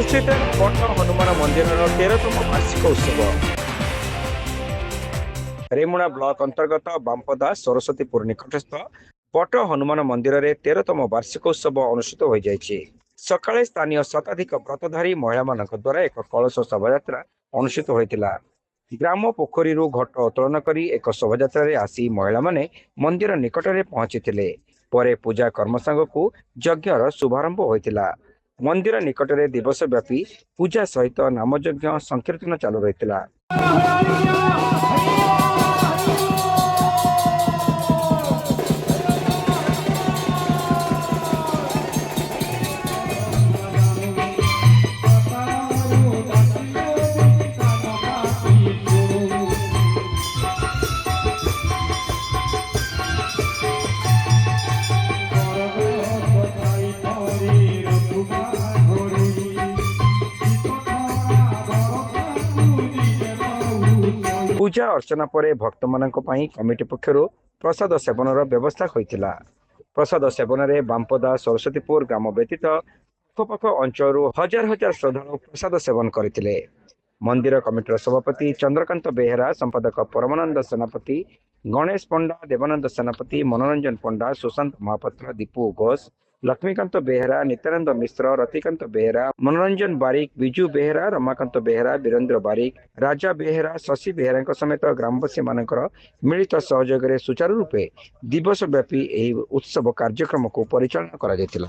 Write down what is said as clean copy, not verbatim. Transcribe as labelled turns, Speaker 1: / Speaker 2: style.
Speaker 1: ଅନୁଷ୍ଠିତ ବଟ ହନୁମାନ ମନ୍ଦିରର 13ତମ ବାର୍ଷିକ ଉତ୍ସବ। ରେମୁଣା ବ୍ଲକ ଅନ୍ତର୍ଗତ ବାମ୍ପଦା ସରସ୍ୱତୀପୁର ନିକଟସ୍ଥ ବଟ ହନୁମାନ ମନ୍ଦିରରେ 13ତମ ବାର୍ଷିକ ଉତ୍ସବ ଅନୁଷ୍ଠିତ ହୋଇଯାଇଛି। ସକାଳେ ସ୍ଥାନୀୟ ଶତାଧିକ ବ୍ରତଧାରୀ ମହିଳାମାନଙ୍କ ଦ୍ୱାରା ଏକ କଳସ ଶୋଭାଯାତ୍ରା ଅନୁଷ୍ଠିତ ହୋଇଥିଲା। ଗ୍ରାମ ପୋଖରୀରୁ ଘଟ ଉତ୍ତୋଳନ କରି ଏକ ଶୋଭାଯାତ୍ରାରେ ଆସି ମହିଳାମାନେ ମନ୍ଦିର ନିକଟରେ ପହଞ୍ଚିଥିଲେ। ପରେ ପୂଜା କର୍ମ ସାଙ୍ଗକୁ ଯଜ୍ଞର ଶୁଭାରମ୍ଭ ହୋଇଥିଲା। ମନ୍ଦିର ନିକଟରେ ଦିବସ ବ୍ୟାପୀ ପୂଜା ସହିତ ନାମଯଜ୍ଞ ସଂକୀର୍ତ୍ତନ ଚାଲୁ ରହିଥିଲା। ପୂଜା ଅର୍ଚ୍ଚନା ପରେ ଭକ୍ତମାନଙ୍କ ପାଇଁ କମିଟି ପକ୍ଷରୁ ପ୍ରସାଦ ସେବନର ବ୍ୟବସ୍ଥା ହୋଇଥିଲା। ପ୍ରସାଦ ସେବନରେ ବାମ୍ପଦା ସରସ୍ୱତୀପୁର ଗ୍ରାମ ବ୍ୟତୀତ ଆଖପାଖ ଅଞ୍ଚଳରୁ ହଜାର ହଜାର ଶ୍ରଦ୍ଧାଳୁ ପ୍ରସାଦ ସେବନ କରିଥିଲେ। ମନ୍ଦିର କମିଟିର ସଭାପତି ଚନ୍ଦ୍ରକାନ୍ତ ବେହେରା, ସମ୍ପାଦକ ପରମାନନ୍ଦ ସେନାପତି, ଗଣେଶ ପଣ୍ଡା, ଦେବାନନ୍ଦ ସେନାପତି, ମନୋରଞ୍ଜନ ପଣ୍ଡା, ସୁଶାନ୍ତ ମହାପାତ୍ର, ଦୀପୁ ଘୋଷ, ଲକ୍ଷ୍ମୀକାନ୍ତ ବେହେରା, ନିତ୍ୟାନନ୍ଦ ମିଶ୍ର, ରତିକାନ୍ତ ବେହେରା, ମନୋରଞ୍ଜନ ବାରିକ, ବିଜୁ ବେହେରା, ରମାକାନ୍ତ ବେହେରା, ବୀରେନ୍ଦ୍ର ବାରିକ, ରାଜା ବେହେରା, ଶଶୀ ବେହେରାଙ୍କ ସମେତ ଗ୍ରାମବାସୀମାନଙ୍କର ମିଳିତ ସହଯୋଗରେ ସୁଚାରୁ ରୂପେ ଦିବସ ବ୍ୟାପୀ ଏହି ଉତ୍ସବ କାର୍ଯ୍ୟକ୍ରମକୁ ପରିଚାଳନା କରାଯାଇଥିଲା।